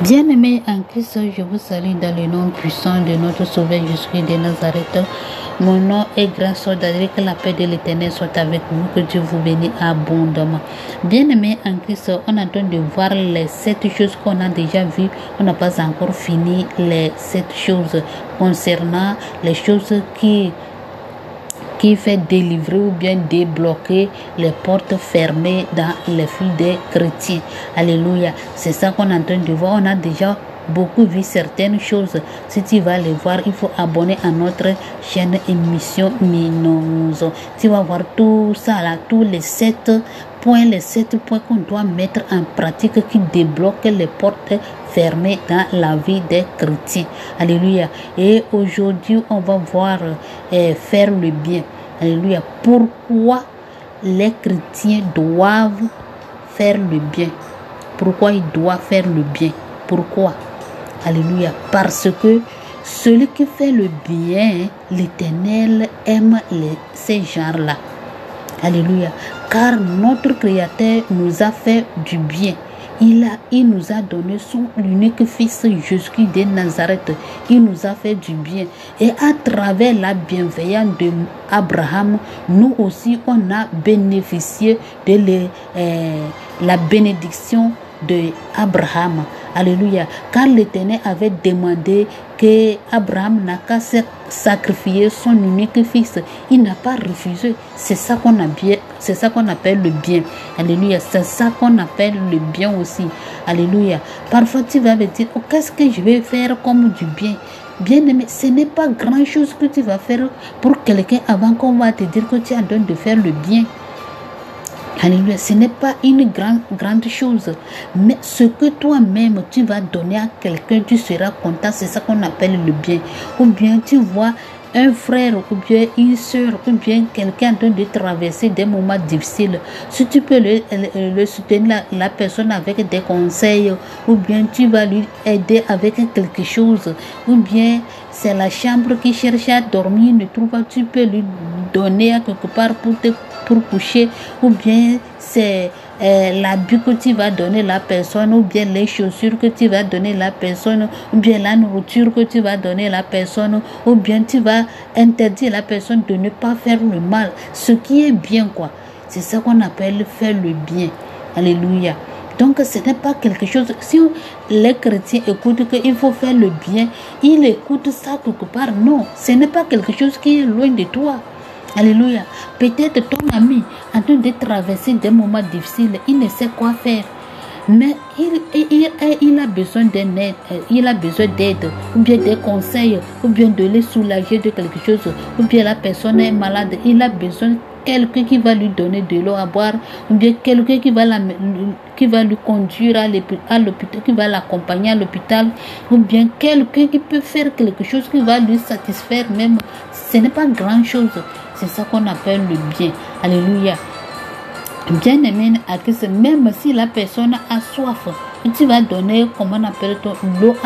Bien-aimés en Christ, je vous salue dans le nom puissant de notre Sauveur Jésus de Nazareth. Mon nom est grâce d'Adric, que la paix de l'Éternel soit avec vous, que Dieu vous bénisse abondamment. Bien-aimés en Christ, on est en train de voir les 7 choses qu'on a déjà vues. On n'a pas encore fini les 7 choses concernant les choses qui fait délivrer ou bien débloquer les portes fermées dans les vies des chrétiens. Alléluia. C'est ça qu'on est en train de voir. On a déjà beaucoup vu certaines choses. Si tu vas les voir, il faut abonner à notre chaîne émission Minos. Tu vas voir tout ça là, tous les 7 points qu'on doit mettre en pratique qui débloquent les portes fermées dans la vie des chrétiens. Alléluia. Et aujourd'hui, on va voir faire le bien. Alléluia. Pourquoi les chrétiens doivent faire le bien? Pourquoi ils doivent faire le bien? Pourquoi? Alléluia. Parce que celui qui fait le bien, l'Éternel aime ces gens-là. Alléluia. Car notre Créateur nous a fait du bien. Il nous a donné son unique fils Jésus de Nazareth. Il nous a fait du bien. Et à travers la bienveillance d'Abraham, nous aussi, on a bénéficié de la bénédiction d'Abraham. Alléluia. Car l'Éternel avait demandé que Abraham n'a qu'à sacrifier son unique fils. Il n'a pas refusé. C'est ça qu'on appelle le bien. Alléluia. C'est ça qu'on appelle le bien aussi. Alléluia. Parfois tu vas me dire, oh, qu'est-ce que je vais faire comme du bien? Bien-aimé, ce n'est pas grand chose que tu vas faire pour quelqu'un avant qu'on va te dire que tu es en train de faire le bien. Alléluia, ce n'est pas une grande chose, mais ce que toi-même tu vas donner à quelqu'un, tu seras content, c'est ça qu'on appelle le bien. Ou bien tu vois un frère ou bien une soeur ou bien quelqu'un en train de traverser des moments difficiles, si tu peux le soutenir la personne avec des conseils, ou bien tu vas lui aider avec quelque chose, ou bien c'est la chambre qui cherche à dormir, ne trouve pas, tu peux lui donner à quelque part pour coucher, ou bien c'est l'habit que tu vas donner la personne, ou bien les chaussures que tu vas donner la personne, ou bien la nourriture que tu vas donner la personne, ou bien tu vas interdire la personne de ne pas faire le mal, ce qui est bien quoi. C'est ça qu'on appelle faire le bien. Alléluia. Donc ce n'est pas quelque chose, si les chrétiens écoutent qu'il faut faire le bien, ils écoutent ça quelque part. Non, ce n'est pas quelque chose qui est loin de toi. Alléluia. Peut-être ton ami en train de traverser des moments difficiles, il ne sait quoi faire. Mais il a besoin d'aide, il a besoin d'aide, ou bien des conseils, ou bien de les soulager de quelque chose, ou bien la personne est malade, il a besoin de quelqu'un qui va lui donner de l'eau à boire, ou bien quelqu'un qui va lui conduire à l'hôpital, qui va l'accompagner à l'hôpital, ou bien quelqu'un qui peut faire quelque chose qui va lui satisfaire même. Ce n'est pas grand chose. C'est ça qu'on appelle le bien. Alléluia. Bien-aimé à Christ, même si la personne a soif, tu vas donner, comment on appelle, l'eau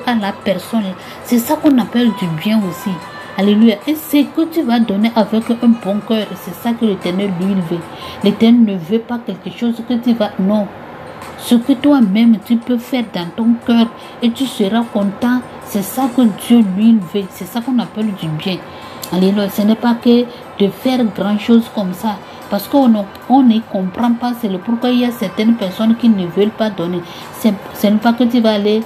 à la personne. C'est ça qu'on appelle du bien aussi. Alléluia. Et c'est que tu vas donner avec un bon cœur. C'est ça que l'Éternel lui veut. L'Éternel ne veut pas quelque chose que tu vas... Non. Ce que toi-même tu peux faire dans ton cœur et tu seras content. C'est ça que Dieu lui veut. C'est ça qu'on appelle du bien. Alléluia. Ce n'est pas que de faire grand chose comme ça. Parce qu'on ne comprend pas, c'est le pourquoi il y a certaines personnes qui ne veulent pas donner. Ce n'est pas que tu vas aller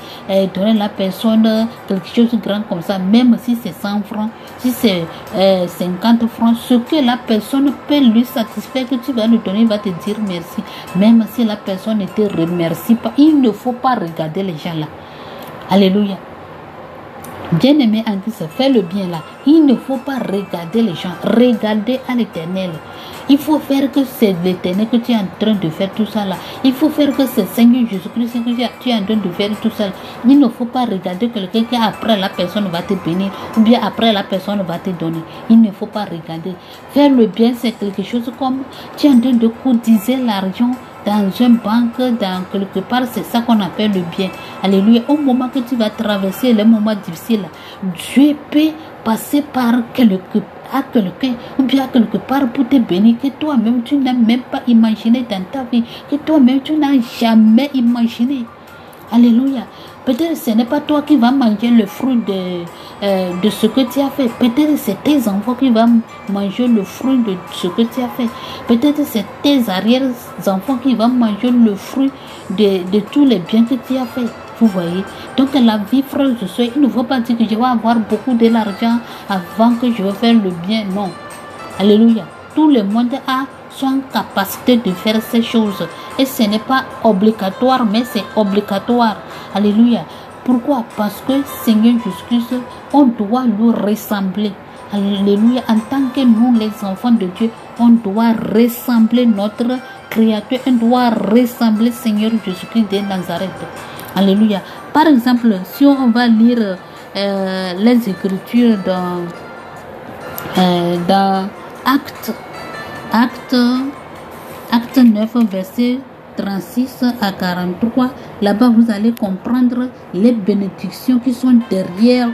donner à la personne quelque chose de grand comme ça, même si c'est 100 francs, si c'est 50 francs, ce que la personne peut lui satisfaire, que tu vas lui donner, il va te dire merci. Même si la personne ne te remercie pas, il ne faut pas regarder les gens là. Alléluia. Bien-aimé en Christ, fais le bien là. Il ne faut pas regarder les gens. Regardez à l'Éternel. Il faut faire que c'est l'Éternel que tu es en train de faire tout ça là. Il faut faire que c'est Seigneur Jésus-Christ que tu es en train de faire tout ça là. Il ne faut pas regarder quelqu'un qui après la personne va te bénir ou bien après la personne va te donner. Il ne faut pas regarder. Faire le bien, c'est quelque chose comme tu es en train de cotiser l'argent dans une banque, dans quelque part, c'est ça qu'on appelle le bien. Alléluia. Au moment que tu vas traverser les moments difficiles, Dieu peut passer par quelqu'un ou bien quelque part pour te bénir que toi-même tu n'as même pas imaginé dans ta vie, que toi-même tu n'as jamais imaginé. Alléluia. Peut-être ce n'est pas toi qui vas manger le fruit de ce que tu as fait. Peut-être c'est tes enfants qui vont manger le fruit de ce que tu as fait. Peut-être c'est tes arrière-enfants qui vont manger le fruit de tous les biens que tu as fait. Vous voyez? Donc la vie, frère et sœurs, il ne faut pas dire que je vais avoir beaucoup de l'argent avant que je vais faire le bien. Non. Alléluia. Tout le monde a son capacité de faire ces choses. Et ce n'est pas obligatoire, mais c'est obligatoire. Alléluia. Pourquoi? Parce que Seigneur Jésus-Christ, on doit lui ressembler. Alléluia. En tant que nous, les enfants de Dieu, on doit ressembler notre Créateur. On doit ressembler Seigneur Jésus-Christ de Nazareth. Alléluia. Par exemple, si on va lire les Écritures dans Acte 9, verset 36 à 43, là-bas vous allez comprendre les bénédictions qui sont derrière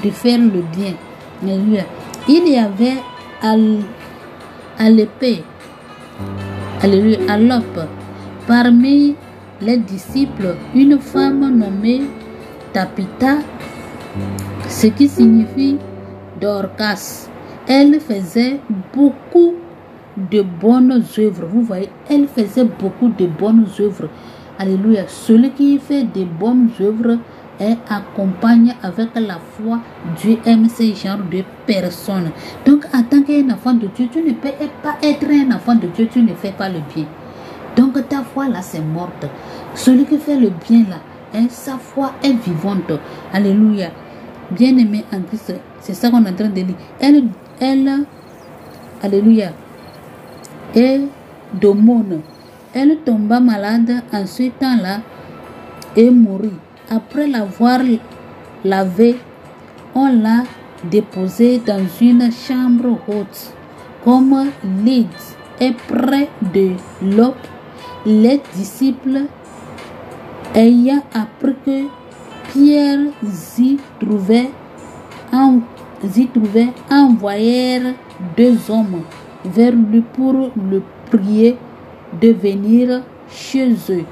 de faire le bien. Alléluia. Il y avait à l'épée, alléluia, à l'op, parmi les disciples, une femme nommée Tabitha, ce qui signifie Dorcas. Elle faisait beaucoup de bonnes œuvres. Vous voyez, elle faisait beaucoup de bonnes œuvres. Alléluia. Celui qui fait de bonnes œuvres est accompagné avec la foi. Dieu aime ce genre de personnes. Donc, en tant qu'enfant de Dieu, tu ne peux pas être un enfant de Dieu, tu ne fais pas le bien. Donc, ta foi là, c'est morte. Celui qui fait le bien là, sa foi est vivante. Alléluia. Bien-aimé en Christ, c'est ça qu'on est en train de lire. Elle, alléluia, et d'aumône. Elle tomba malade en ce temps-là et mourut. Après l'avoir lavée, on l'a déposée dans une chambre haute. Comme l'île est près de l'eau, les disciples, ayant appris que Pierre s'y trouvait, envoyèrent 2 hommes vers lui pour le prier de venir chez eux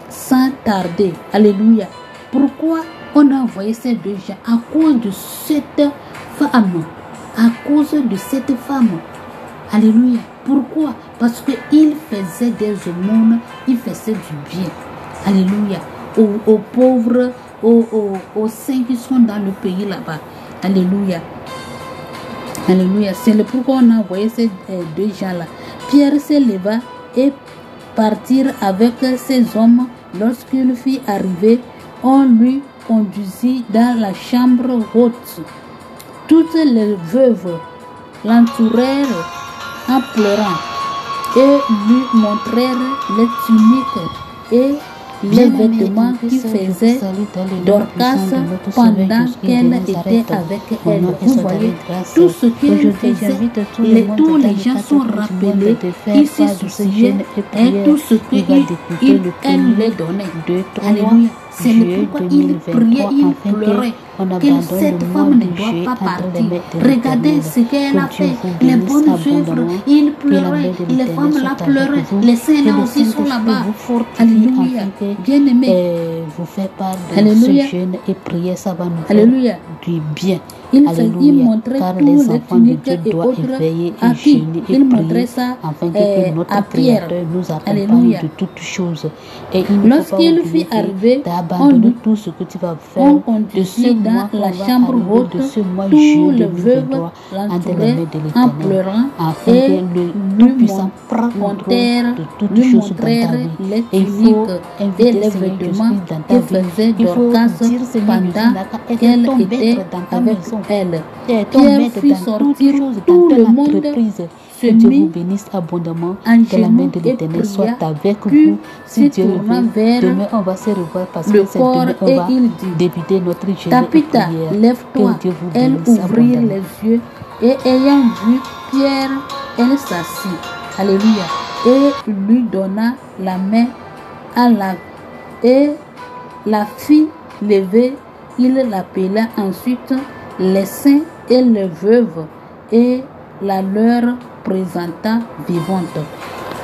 sans tarder. Alléluia. Pourquoi on a envoyé ces 2 gens? À cause de cette femme. À cause de cette femme. Alléluia. Pourquoi? Parce qu'il faisait des aumônes, il faisait du bien. Alléluia. Aux pauvres, aux saints qui sont dans le pays là-bas. Alléluia. Alléluia. C'est le pourquoi on a envoyé ces 2 gens-là. Pierre se leva et partit avec ces hommes. Lorsqu'il fut arrivé, on lui conduisit dans la chambre haute. Toutes les veuves l'entourèrent en pleurant et lui montrèrent les tuniques et les vêtements qui faisaient Dorcas pendant qu'elle était avec elle. Vous voyez, tout ce qu'elle faisait, tous les gens sont rappelés, ils se souciaient et tout ce qu'elle les donnait. Alléluia. C'est le pourquoi il priait, il pleurait. Que cette femme ne doit pas partir. Regardez ce qu'elle a fait. Les bonnes œuvres, il pleurait. Les femmes là pleuraient. Les saints là aussi sont là-bas. Alléluia. Bien aimé. Vous faites part de ce jeûne et prier, ça va nous faire du bien. Il montrait car tous les les enfants de tuniques Dieu et doivent autres éveiller à et qui? jeûner et Il montrait prier ça afin que notre à Pierre. Créateur nous accompagne Alléluia. de toutes choses. Et il ne faut pas Lorsqu'il oublier fut arrivé, d'abandonner tout ce que tu vas faire on de conduisit ce dans mois la qu'on va chambre arriver, haute. de ce mois Tous juillet les veuves 2023 entre les l'entouraient mains de en l'Éternel, pleurant afin et que le lui Tout-Puissant prenne contrôle montèrent de toutes lui choses dans ta montrèrent vie. les Et il tuniques faut et inviter les Seigneur vêtements Jésus dans ta que vie. faisait Il faut Dorcas dire Seigneur Jésus pendant n'a qu'à être qu'elle ton était maître dans ta avec maison. elle. Et ton Pierre maître fit dans toutes sortir choses, tout dans le ton monde, entreprise. se Que Dieu vous mit bénisse abondamment. en Que la main genoux de et l'Éternel soit pria, avec puis vous. se Si Dieu le tourna veut, vers demain on va se revoir parce le que c'est corps demain on et va il dit: débuter notre jeûne et Tabitha, prière. lève-toi. Que Dieu vous Elle bénisse ouvrit abondamment. les yeux et ayant vu Pierre, elle s'assit. Alléluia. Et lui donna la main et la fit lever. Il l'appela ensuite les saints et les veuves et la leur présenta vivante.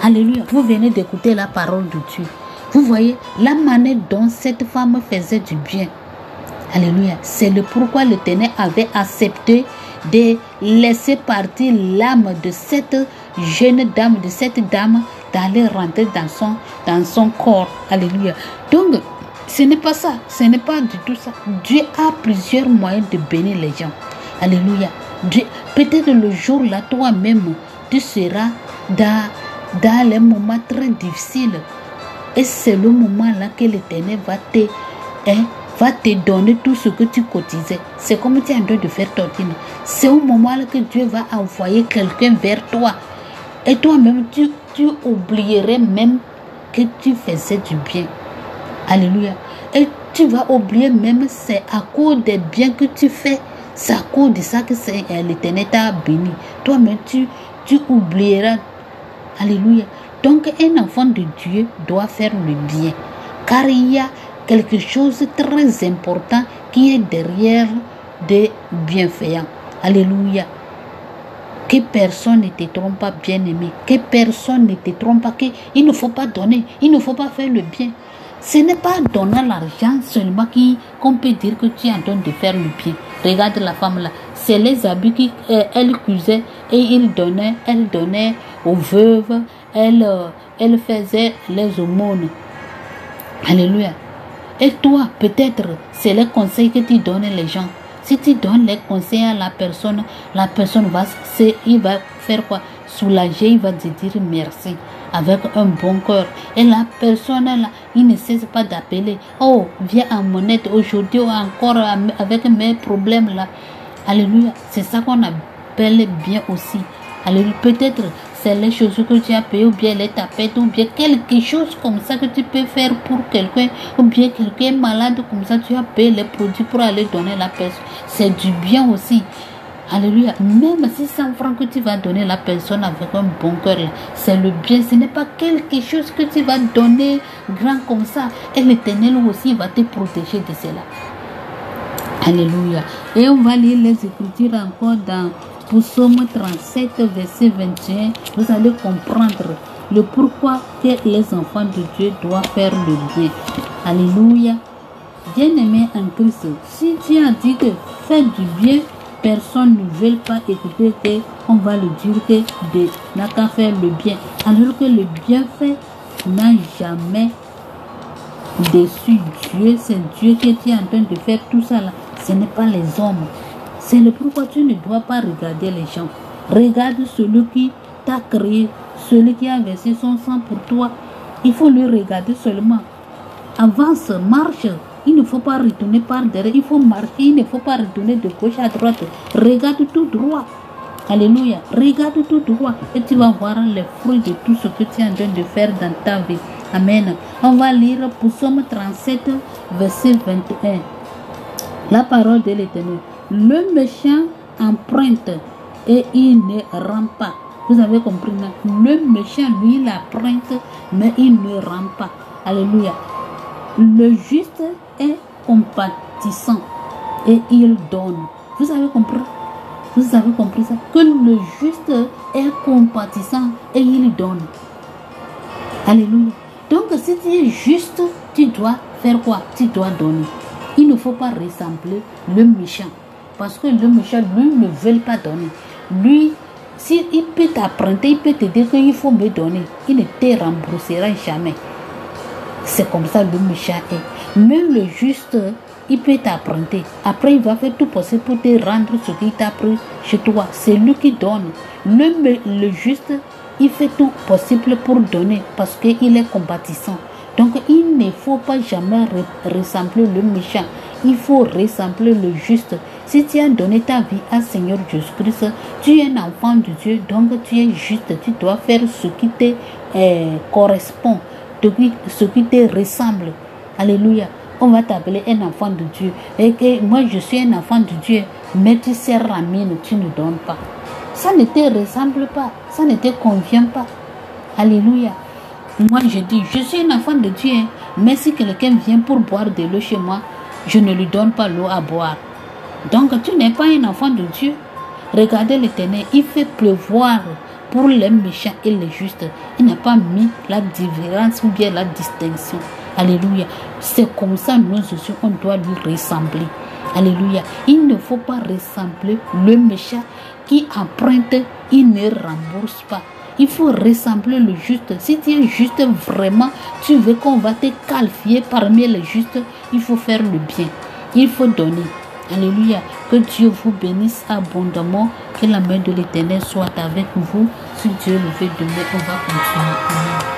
Alléluia. Vous venez d'écouter la parole de Dieu. Vous voyez la manière dont cette femme faisait du bien. Alléluia. C'est le pourquoi l'Éternel avait accepté de laisser partir l'âme de cette jeune dame, de cette dame, d'aller rentrer dans son corps. Alléluia. Donc, ce n'est pas ça. Ce n'est pas du tout ça. Dieu a plusieurs moyens de bénir les gens. Alléluia. Peut-être le jour là, toi-même, tu seras dans les moments très difficiles. Et c'est le moment là que l'Éternel va te donner tout ce que tu cotisais. C'est comme tu es en train de faire tortine. C'est au moment là que Dieu va envoyer quelqu'un vers toi. Et toi-même, tu oublierais même que tu faisais du bien. Alléluia. Et tu vas oublier même c'est à cause des biens que tu fais. C'est à cause de ça que l'Éternel t'a béni. Toi-même, tu oublieras. Alléluia. Donc, un enfant de Dieu doit faire le bien. Car il y a quelque chose de très important qui est derrière des bienfaisants. Alléluia. Que personne ne te trompe pas, bien-aimé. Que personne ne te trompe pas. Il ne faut pas donner. Il ne faut pas faire le bien. Ce n'est pas donnant l'argent seulement qu'on peut dire que tu es en train de faire le bien. Regarde la femme là. C'est les habits qu'elle cuisait et elle donnait aux veuves. Elle faisait les aumônes. Alléluia. Et toi, peut-être, c'est les conseils que tu donnes les gens. Si tu donnes les conseils à la personne il va faire quoi? Soulager, il va te dire merci avec un bon cœur. Et la personne là, il ne cesse pas d'appeler. Oh, viens à mon aide aujourd'hui encore avec mes problèmes là. Alléluia. C'est ça qu'on appelle bien aussi. Alléluia. Peut-être c'est les choses que tu as payées, ou bien les tapettes, ou bien quelque chose comme ça que tu peux faire pour quelqu'un, ou bien quelqu'un est malade comme ça, tu as payé les produits pour aller donner à la personne. C'est du bien aussi. Alléluia. Même si 100 francs que tu vas donner à la personne avec un bon cœur, c'est le bien. Ce n'est pas quelque chose que tu vas donner grand comme ça. Et l'Éternel aussi va te protéger de cela. Alléluia. Et on va lire les Écritures encore dans Psaume 37, verset 21. Vous allez comprendre le pourquoi que les enfants de Dieu doivent faire le bien. Alléluia. Bien-aimé en Christ, si tu as dit que fais du bien, personne ne veut pas écouter qu'on va le dire que n'a qu'à faire le bien. Alors que le bienfait n'a jamais déçu Dieu. C'est Dieu qui est en train de faire tout ça là. Ce n'est pas les hommes. C'est le pourquoi tu ne dois pas regarder les gens. Regarde celui qui t'a créé, celui qui a versé son sang pour toi. Il faut le regarder seulement. Avance, marche. Il ne faut pas retourner par derrière. Il faut marcher. Il ne faut pas retourner de gauche à droite. Regarde tout droit. Alléluia. Regarde tout droit. Et tu vas voir les fruits de tout ce que tu es en train de faire dans ta vie. Amen. On va lire Psaume 37, verset 21. La parole de l'Éternel. Le méchant emprunte et il ne rend pas. Vous avez compris, non? Le méchant, lui, il emprunte, mais il ne rend pas. Alléluia. Le juste est compatissant et il donne. Vous avez compris? Vous avez compris ça? Que le juste est compatissant et il donne. Alléluia. Donc, si tu es juste, tu dois faire quoi? Tu dois donner. Il ne faut pas ressembler le méchant. Parce que le méchant, lui, ne veut pas donner. Lui, s'il peut t'apprêter, il peut te dire qu'il faut me donner. Il ne te remboursera jamais. C'est comme ça le méchant est. Même le juste, il peut t'apprêter. Après, il va faire tout possible pour te rendre ce qu'il t'a pris chez toi. C'est lui qui donne. Le juste, il fait tout possible pour donner parce qu'il est compatissant. Donc, il ne faut pas jamais ressembler le méchant. Il faut ressembler le juste. Si tu as donné ta vie à Seigneur Jésus-Christ, tu es un enfant de Dieu, donc tu es juste. Tu dois faire ce qui te correspond, ce qui te ressemble. Alléluia. On va t'appeler un enfant de Dieu. Et que moi, je suis un enfant de Dieu, mais tu serres la mine, tu ne donnes pas. Ça ne te ressemble pas. Ça ne te convient pas. Alléluia. Moi, je dis, je suis un enfant de Dieu, mais si quelqu'un vient pour boire de l'eau chez moi, je ne lui donne pas l'eau à boire. Donc, tu n'es pas un enfant de Dieu. Regardez l'Éternel, il fait pleuvoir pour les méchants et les justes. Il n'a pas mis la différence ou bien la distinction. Alléluia. C'est comme ça, nous aussi, on doit lui ressembler. Alléluia. Il ne faut pas ressembler le méchant qui emprunte, il ne rembourse pas. Il faut ressembler le juste. Si tu es juste vraiment, tu veux qu'on va te qualifier parmi les justes, il faut faire le bien. Il faut donner. Alléluia. Que Dieu vous bénisse abondamment. Que la main de l'Éternel soit avec vous. Si Dieu le veut demain, on va continuer. Amen.